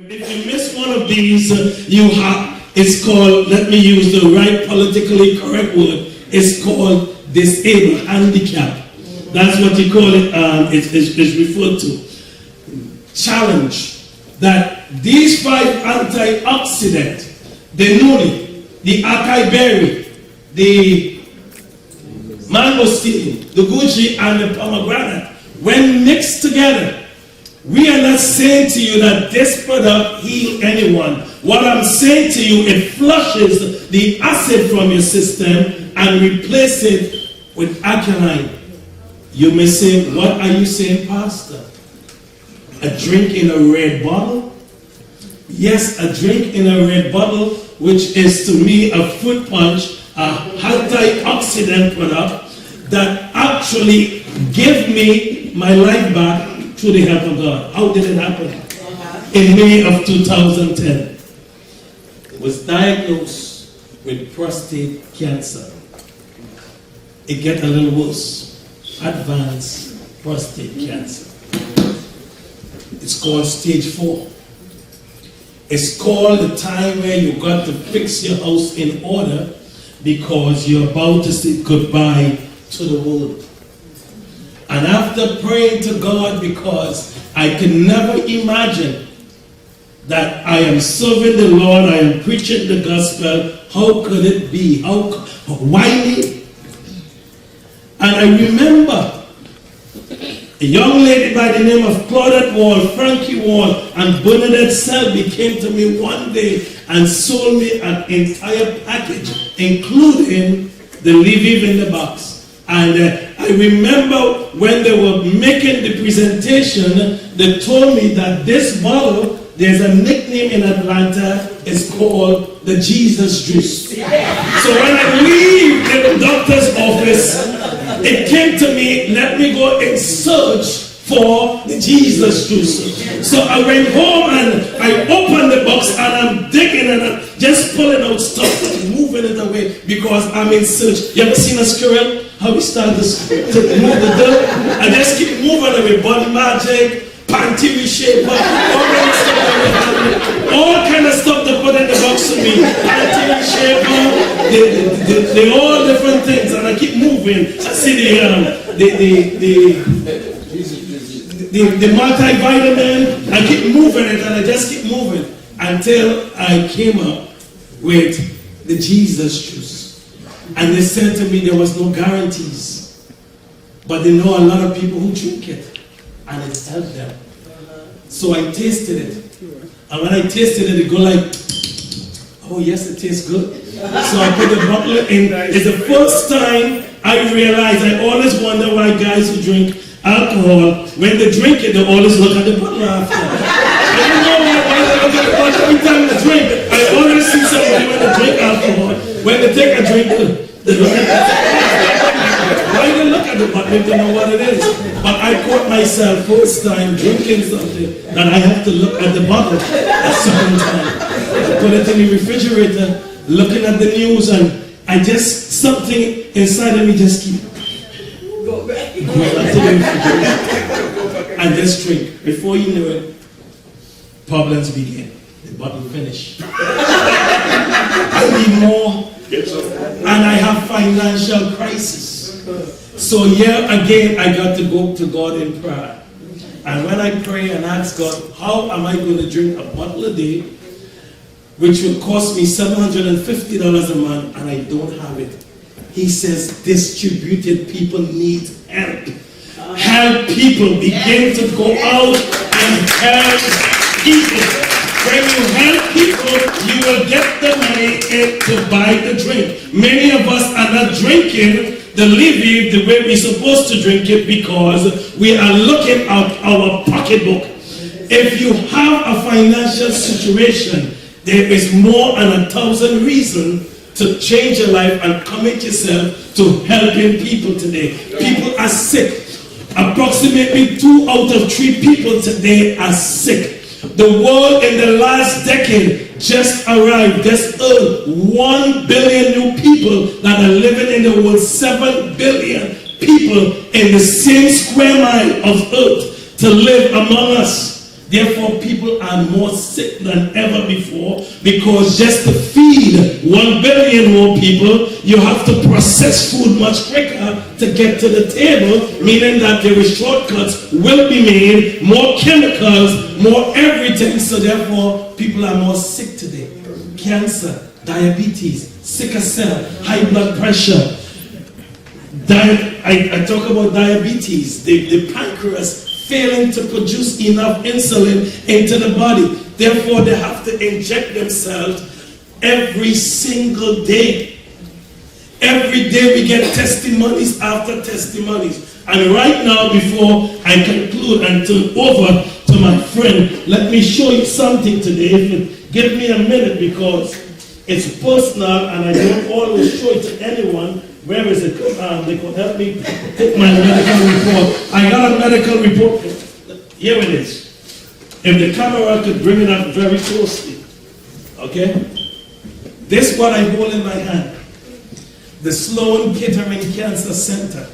If you miss one of these, it's called, let me use the right politically correct word, it's called disabled, handicap. That's what you call it, it's referred to. Challenge that these 5 antioxidants, the noni, the acai berry, the mangosteen, the goji, and the pomegranate, when mixed together, we are not saying to you that this product heals anyone. What I'm saying to you, it flushes the acid from your system and replaces it with alkaline. You may say, what are you saying, Pastor? A drink in a red bottle? Yes, a drink in a red bottle, which is to me a fruit punch, a antioxidant product that actually gave me my life back through the help of God. How did it happen? In May of 2010, I was diagnosed with prostate cancer. It got a little worse. Advanced prostate cancer. It's called stage 4. It's called the time where you got to fix your house in order because you're about to say goodbye to the world. And after praying to God, because I could never imagine that I am serving the Lord, I am preaching the gospel, how could it be? Why me? And I remember a young lady by the name of Claudette Wall, Frankie Wall, and Bernadette Selby came to me one day and sold me an entire package, including the Levive in the box. And I remember when they were making the presentation, they told me that this bottle, there's a nickname in Atlanta, it's called the Jesus juice. So when I leave the doctor's office, it came to me, let me go and search for the Jesus juice. So I went home and I opened the box and I'm digging and I'm just pulling out stuff and moving it away because I'm in search. You ever seen a squirrel? How we start to move the dirt? I just keep moving away. Body magic, panty reshaper, all kind of stuff they put in the box for me. Panty reshaper, they all different things, and I keep moving. I see the multivitamin. I keep moving it, and I just keep moving until I came up with the Jesus juice. And they said to me there was no guarantees. But they know a lot of people who drink it. And it helped them. So I tasted it. And when I tasted it, it go like, oh yes, it tastes good. So I put the bottle in. It's the first time I realized, I always wonder why guys who drink alcohol, when they drink it, they always look at the bottle after. I don't know why they look at the bottle every time they drink. I always see somebody when they drink alcohol, when they take a drink, they look at it. Why they look at the bottle if they know what it is? But I caught myself first time drinking something that I have to look at the bottle at some time. I put it in the refrigerator, looking at the news, and I just, something inside of me just keep going back to the refrigerator. And just drink. Before you knew it, problems began. The bottle finished. I need more. And I have financial crisis. So here again, I got to go to God in prayer. And when I pray and ask God, how am I going to drink a bottle a day, which will cost me $750 a month, and I don't have it? He says, distributed people need help. Help people. Begin to go out and help people. When you help people, you will get the money in to buy the drink. Many of us are not drinking the Levive the way we're supposed to drink it because we are looking at our pocketbook. If you have a financial situation, there is more than 1,000 reasons to change your life and commit yourself to helping people today. People are sick. Approximately 2 out of 3 people today are sick. The world in the last decade just earned 1 billion new people that are living in the world. 7 billion people in the same square mile of earth to live among us. Therefore, people are more sick than ever before, because just to feed 1 billion more people, you have to process food much quicker to get to the table, meaning that there is shortcuts will be made, more chemicals, more everything. So therefore, people are more sick today. Cancer, diabetes, sickle cell, high blood pressure. I talk about diabetes, the pancreas failing to produce enough insulin into the body. Therefore, they have to inject themselves every single day. Every day we get testimonies after testimonies. And right now, before I conclude and turn over to my friend, let me show you something today. Give me a minute, because it's personal and I don't always show it to anyone. Where is it? They could help me take my medical report. I got a medical report. Here it is. If the camera could bring it up very closely. Okay? This is what I hold in my hand. The Sloan Kettering Cancer Center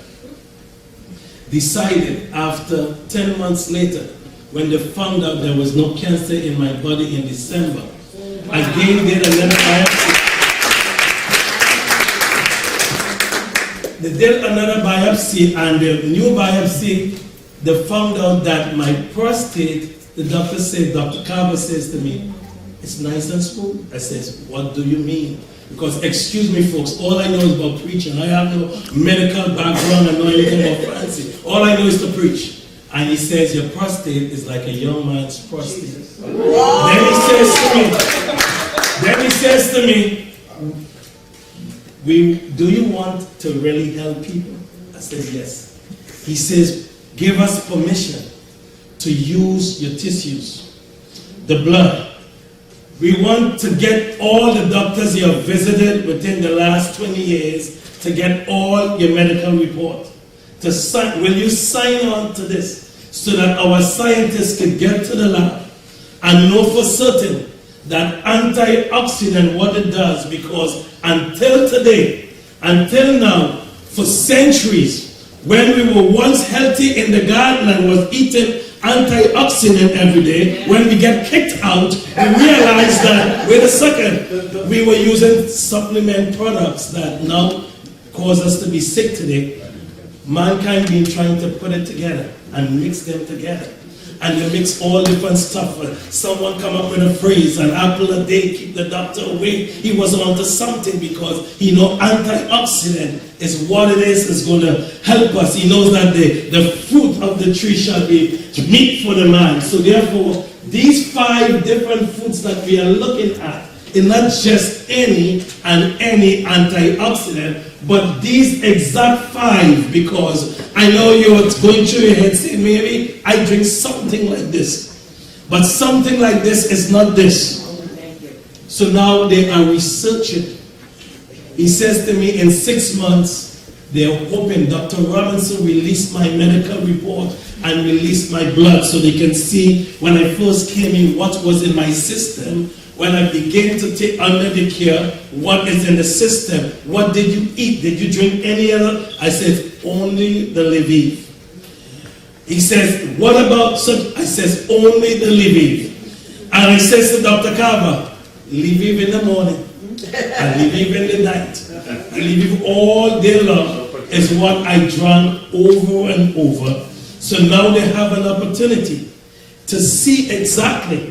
decided after 10 months later, when they found out there was no cancer in my body in December, again did another biopsy. They did another biopsy, and the new biopsy, they found out that my prostate, the doctor said, Dr. Carver says to me, it's nice and smooth. I says, what do you mean? Because, excuse me folks, all I know is about preaching. I have no medical background, I know anything about fancy. All I know is to preach. And he says, your prostate is like a young man's prostate. Wow. Then he says to me, do you want to really help people? I said, yes. He says, give us permission to use your tissues, the blood. We want to get all the doctors you have visited within the last 20 years to get all your medical report. Will you sign on to this so that our scientists can get to the lab and know for certain that antioxidant, what it does? Because until today, until now, for centuries, when we were once healthy in the garden and was eating antioxidant every day, when we get kicked out, we realized that, wait a second, we were using supplement products that now cause us to be sick today. Mankind been trying to put it together and mix them together. And they mix all different stuff. Someone come up with a phrase, an apple a day keep the doctor away. He was onto something, because he know antioxidant is what it is going to help us. He knows that the fruit of the tree shall be meat for the man. So therefore, these 5 different foods that we are looking at is not just any antioxidant, but these exact 5, because I know you're going through your head saying, maybe I drink something like this. But something like this is not this. So now they are researching. He says to me, in 6 months, they are hoping Dr. Robinson release my medical report and release my blood so they can see when I first came in what was in my system. When I began to take under the care, what is in the system? What did you eat? Did you drink any other? I said, only the Levive. He says, what about such? I says, only the Levive. And I says to Dr. Carver, Levive in the morning, and Levive in the night, and Levive all day long is what I drank over and over. So now they have an opportunity to see exactly.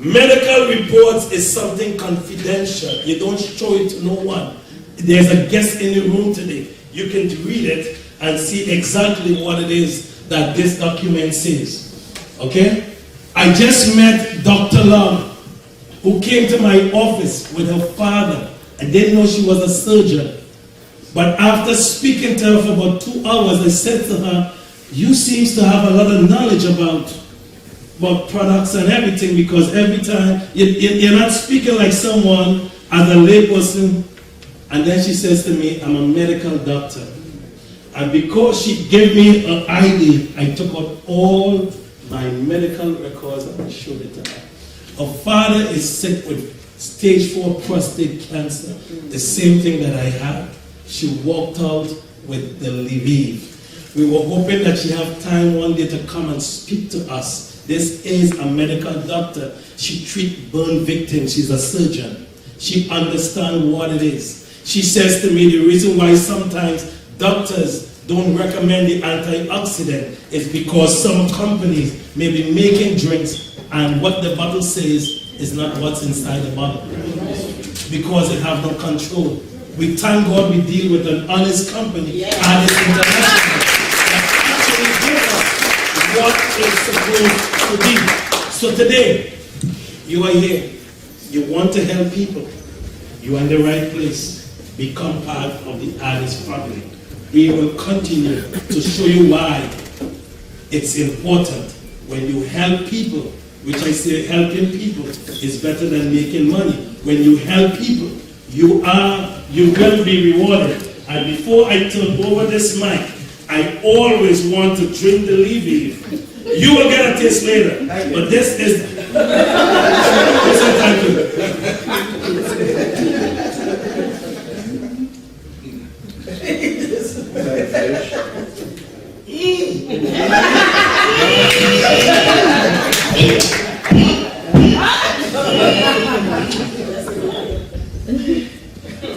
Medical reports is something confidential. You don't show it to no one. There's a guest in the room today. You can read it and see exactly what it is that this document says. Okay? I just met Dr. Long, who came to my office with her father. I didn't know she was a surgeon. But after speaking to her for about 2 hours, I said to her, you seem to have a lot of knowledge about products and everything, because every time you're not speaking like someone as a layperson. And then she says to me, I'm a medical doctor. And because she gave me an ID, I took out all my medical records and I showed it to her. Her father is sick with stage 4 prostate cancer, the same thing that I had. She walked out with the Levive. We were hoping that she have time one day to come and speak to us This is a medical doctor. She treats burn victims. She's a surgeon. She understands what it is. She says to me the reason why sometimes doctors don't recommend the antioxidant is because some companies may be making drinks and what the bottle says is not what's inside the bottle. Because they have no control. We thank God we deal with an honest company and it's international that actually give us what is supposed to be. So today, you are here. You want to help people. You are in the right place. Become part of the Addis family. We will continue to show you why it's important when you help people, which I say helping people is better than making money. When you help people, you will be rewarded. And before I turn over this mic, I always want to drink the Levive. You will get a taste later, but this is thank you.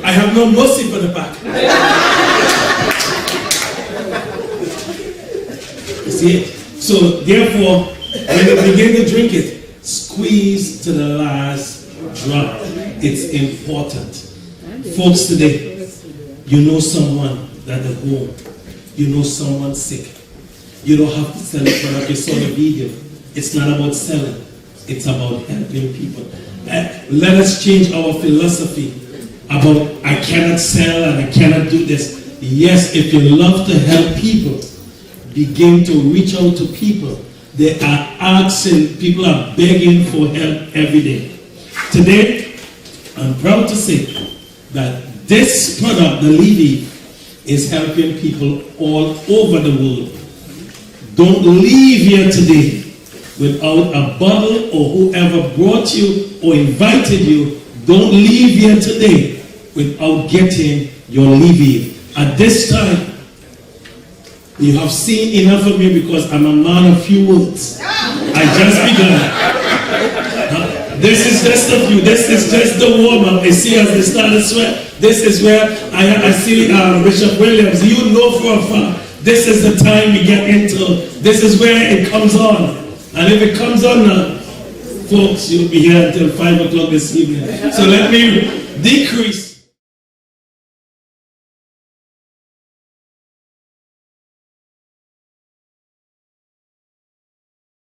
I have no mercy for the back. You see it? So therefore, when you begin to drink it, squeeze to the last drop. It's important. Folks, today, you know someone that at home, you know someone sick. You don't have to sell a product. You saw the video. It's not about selling. It's about helping people. Let us change our philosophy about I cannot sell and I cannot do this. Yes, if you love to help people, begin to reach out to people. They are asking, people are begging for help every day. Today, I'm proud to say that this product, the Levive, is helping people all over the world. Don't leave here today without a bottle or whoever brought you or invited you. Don't leave here today without getting your Levive. At this time, you have seen enough of me because I'm a man of few words. I just begun. This is just a few. This is just the warm-up. You see as they start to sweat. This is where I see Bishop Williams. You know for a fact. This is the time we get into. This is where it comes on. And if it comes on now, folks, you'll be here until 5 o'clock this evening. So let me decrease.